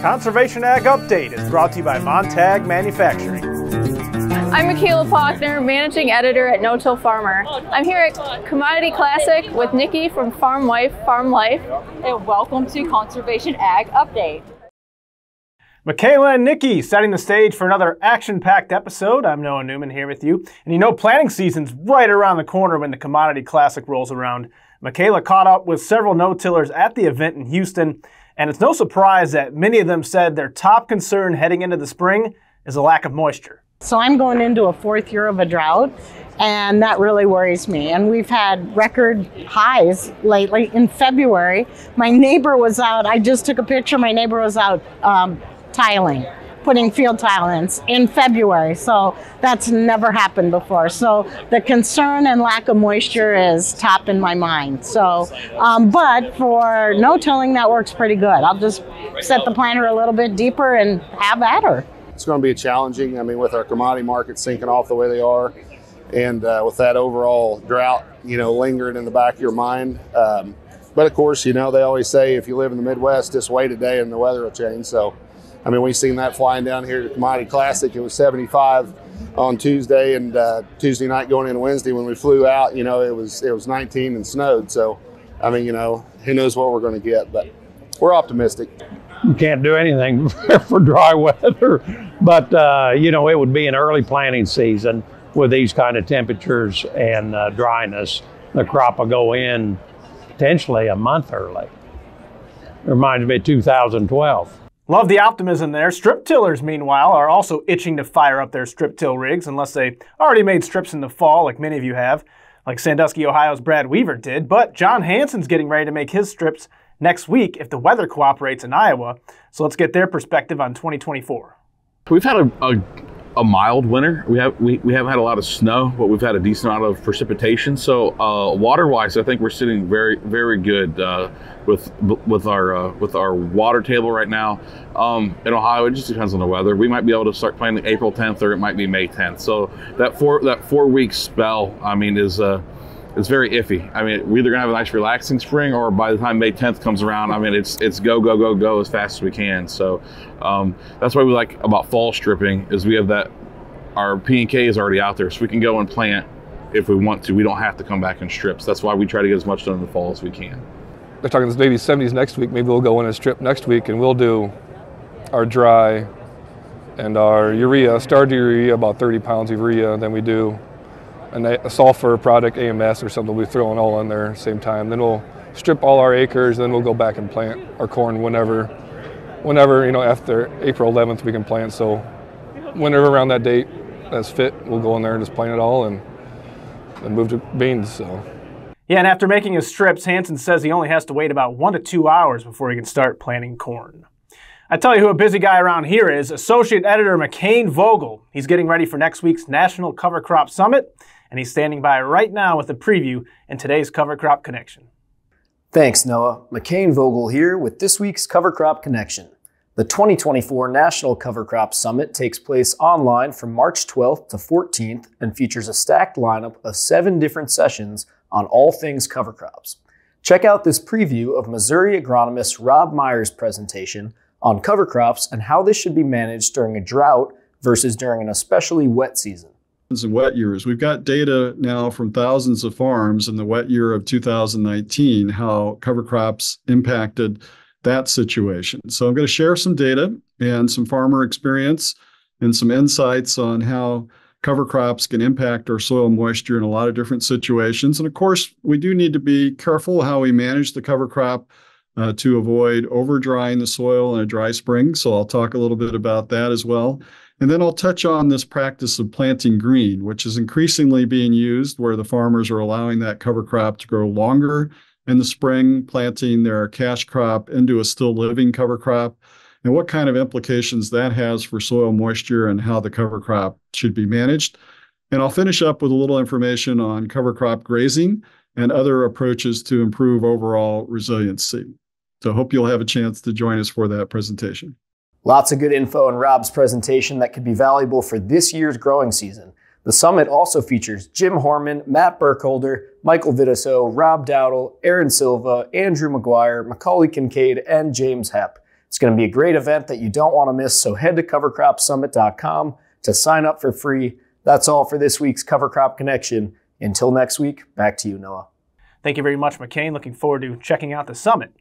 Conservation Ag Update is brought to you by Montag Manufacturing. I'm Mackane Vogel, Managing Editor at No-Till Farmer. I'm here at Commodity Classic with Nikki from Farm Wife, Farm Life. And welcome to Conservation Ag Update. Michaela and Nikki setting the stage for another action-packed episode. I'm Noah Newman here with you. And you know planting season's right around the corner when the Commodity Classic rolls around. Michaela caught up with several no-tillers at the event in Houston, and it's no surprise that many of them said their top concern heading into the spring is a lack of moisture. So I'm going into a fourth year of a drought, and that really worries me. And we've had record highs lately. In February, my neighbor was out, I just took a picture, my neighbor was out tiling, putting field tile in February. So that's never happened before. So the concern and lack of moisture is top in my mind. So, but for no-tilling, that works pretty good. I'll just set the planter a little bit deeper and have at her. It's going to be challenging. I mean, with our commodity markets sinking off the way they are, and with that overall drought, lingering in the back of your mind. But of course, they always say if you live in the Midwest, just wait a day and the weather will change. So, I mean, we've seen that flying down here at the Commodity Classic. It was 75 on Tuesday, and Tuesday night going into Wednesday when we flew out, it was 19 and snowed. So, I mean, who knows what we're going to get, but we're optimistic. You can't do anything for dry weather, but it would be an early planting season with these kind of temperatures and dryness. The crop will go in potentially a month early. It reminds me of 2012. Love the optimism there. Strip tillers, meanwhile, are also itching to fire up their strip till rigs, unless they already made strips in the fall, like many of you have, like Sandusky, Ohio's Brad Weaver did. But John Hansen's getting ready to make his strips next week if the weather cooperates in Iowa. So let's get their perspective on 2024. We've had a mild winter. We haven't had a lot of snow, but we've had a decent amount of precipitation. So water-wise, I think we're sitting very, very good with our water table right now. In Ohio, it just depends on the weather. We might be able to start planting April 10th, or it might be May 10th. So that 4-week spell, I mean, is it's very iffy. I mean, we're either gonna have a nice relaxing spring, or by the time May 10th comes around, I mean, it's go, go, go, go as fast as we can. So that's why we like about fall stripping is we have that, our P&K is already out there, so we can go and plant if we want to. We don't have to come back in strips. That's why we try to get as much done in the fall as we can. They're talking maybe 70s next week. Maybe we'll go in and strip next week, and we'll do our dry and our urea, starter urea, about 30 pounds of urea. Then we do a sulfur product, AMS or something, we throw it all in there at the same time. Then we'll strip all our acres, then we'll go back and plant our corn whenever, after April 11th we can plant. So whenever around that date that's fit, we'll go in there and just plant it all and then move to beans. So. Yeah, and after making his strips, Hansen says he only has to wait about 1 to 2 hours before he can start planting corn. I tell you who a busy guy around here is, Associate Editor Mackane Vogel. He's getting ready for next week's National Cover Crop Summit, and he's standing by right now with a preview in today's Cover Crop Connection. Thanks, Noah. Mackane Vogel here with this week's Cover Crop Connection. The 2024 National Cover Crop Summit takes place online from March 12th to 14th and features a stacked lineup of 7 different sessions on all things cover crops. Check out this preview of Missouri agronomist Rob Meyer's presentation on cover crops and how this should be managed during a drought versus during an especially wet season. And wet years. We've got data now from thousands of farms in the wet year of 2019, how cover crops impacted that situation. So I'm going to share some data and some farmer experience and some insights on how cover crops can impact our soil moisture in a lot of different situations. And of course, we do need to be careful how we manage the cover crop to avoid over drying the soil in a dry spring. So I'll talk a little bit about that as well. And then I'll touch on this practice of planting green, which is increasingly being used where the farmers are allowing that cover crop to grow longer in the spring, planting their cash crop into a still living cover crop, and what kind of implications that has for soil moisture and how the cover crop should be managed. And I'll finish up with a little information on cover crop grazing and other approaches to improve overall resiliency. So I hope you'll have a chance to join us for that presentation. Lots of good info in Rob's presentation that could be valuable for this year's growing season. The summit also features Jim Horman, Matt Burkholder, Michael Vitiso, Rob Dowdle, Aaron Silva, Andrew McGuire, Macaulay Kincaid, and James Hepp. It's going to be a great event that you don't want to miss, so head to covercropsummit.com to sign up for free. That's all for this week's Cover Crop Connection. Until next week, back to you, Noah. Thank you very much, Mackane. Looking forward to checking out the summit.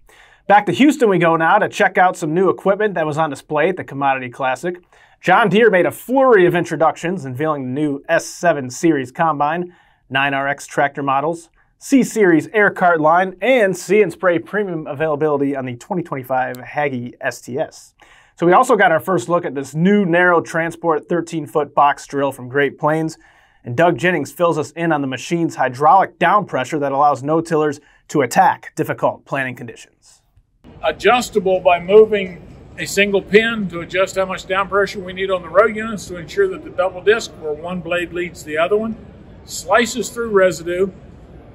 Back to Houston we go now to check out some new equipment that was on display at the Commodity Classic. John Deere made a flurry of introductions, unveiling the new S7 Series Combine, 9RX tractor models, C-Series air cart line, and See & Spray premium availability on the 2025 Hagie STS. So we also got our first look at this new narrow transport 13-foot box drill from Great Plains, and Doug Jennings fills us in on the machine's hydraulic down pressure that allows no-tillers to attack difficult planting conditions. Adjustable by moving a single pin to adjust how much down pressure we need on the row units to ensure that the double disc, where one blade leads the other one, slices through residue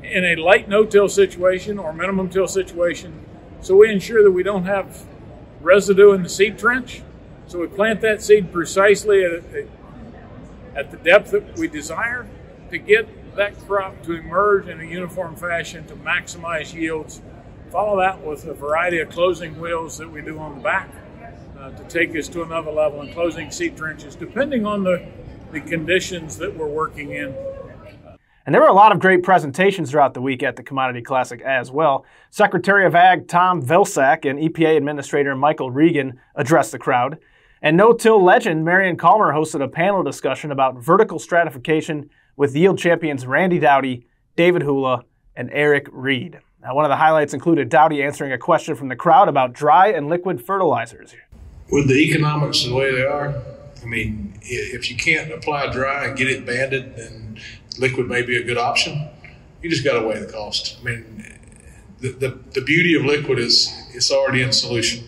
in a light no-till situation or minimum till situation, so we ensure that we don't have residue in the seed trench. So we plant that seed precisely at the depth that we desire to get that crop to emerge in a uniform fashion to maximize yields. Follow that with a variety of closing wheels that we do on the back to take us to another level in closing seed trenches, depending on the conditions that we're working in. And there were a lot of great presentations throughout the week at the Commodity Classic as well. Secretary of Ag Tom Vilsack and EPA Administrator Michael Regan addressed the crowd. And no-till legend Marion Calmer hosted a panel discussion about vertical stratification with yield champions Randy Dowdy, David Hula, and Eric Reed. Now, one of the highlights included Dowdy answering a question from the crowd about dry and liquid fertilizers. With the economics the way they are, I mean, if you can't apply dry and get it banded, then liquid may be a good option. You just got to weigh the cost. I mean, the beauty of liquid is it's already in solution.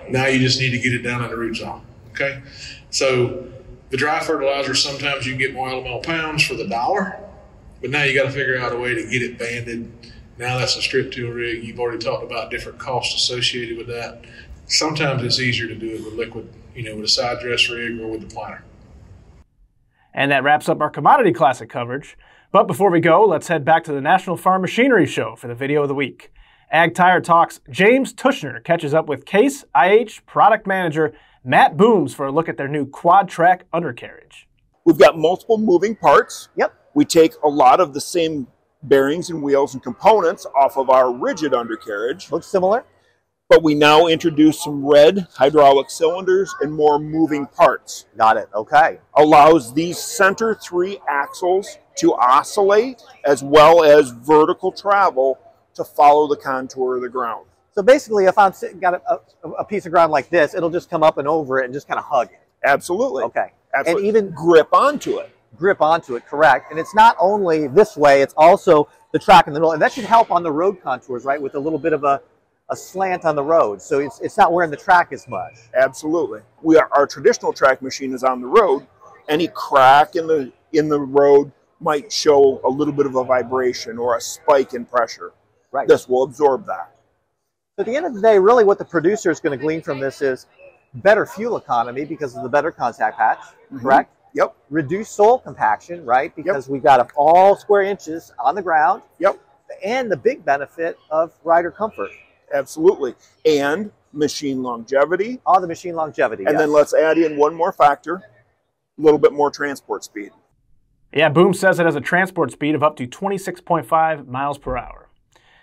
Now you just need to get it down in the root zone, okay? So the dry fertilizer, sometimes you can get more elemental pounds for the dollar, but now you got to figure out a way to get it banded. Now that's a strip-till rig. You've already talked about different costs associated with that. Sometimes it's easier to do it with liquid, you know, with a side dress rig or with the planter. And that wraps up our Commodity Classic coverage. But before we go, let's head back to the National Farm Machinery Show for the video of the week. Ag Tire Talk's James Tuschner catches up with Case IH product manager Matt Booms for a look at their new Quadtrac undercarriage. We've got multiple moving parts. Yep. We take a lot of the same bearings and wheels and components off of our rigid undercarriage. Looks similar. But we now introduce some red hydraulic cylinders and more moving parts. Got it, okay. Allows these center 3 axles to oscillate as well as vertical travel to follow the contour of the ground. So basically, if I'm got a piece of ground like this, it'll just come up and over it and just kind of hug it. Absolutely. Okay. Absolutely. And even grip onto it. Grip onto it, correct. And it's not only this way, it's also the track in the middle. And that should help on the road contours, right, with a little bit of a slant on the road. So it's not wearing the track as much. Absolutely. Our traditional track machine is on the road. Any crack in the road might show a little bit of a vibration or a spike in pressure. Right. This will absorb that. So at the end of the day, really what the producer is going to glean from this is better fuel economy because of the better contact patch, correct? Yep. Reduced soil compaction, right? Because we've got all square inches on the ground. Yep. And the big benefit of rider comfort. Absolutely. And machine longevity. Oh, the machine longevity. And then let's add in one more factor, a little bit more transport speed. Yeah, Boom says it has a transport speed of up to 26.5 miles per hour.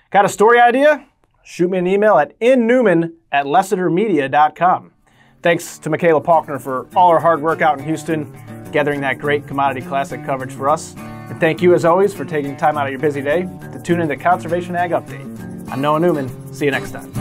Got a story idea? Shoot me an email at innewman@lessitermedia.com. Thanks to Michaela Faulkner for all her hard work out in Houston, gathering that great Commodity Classic coverage for us. And thank you, as always, for taking time out of your busy day to tune in to Conservation Ag Update. I'm Noah Newman. See you next time.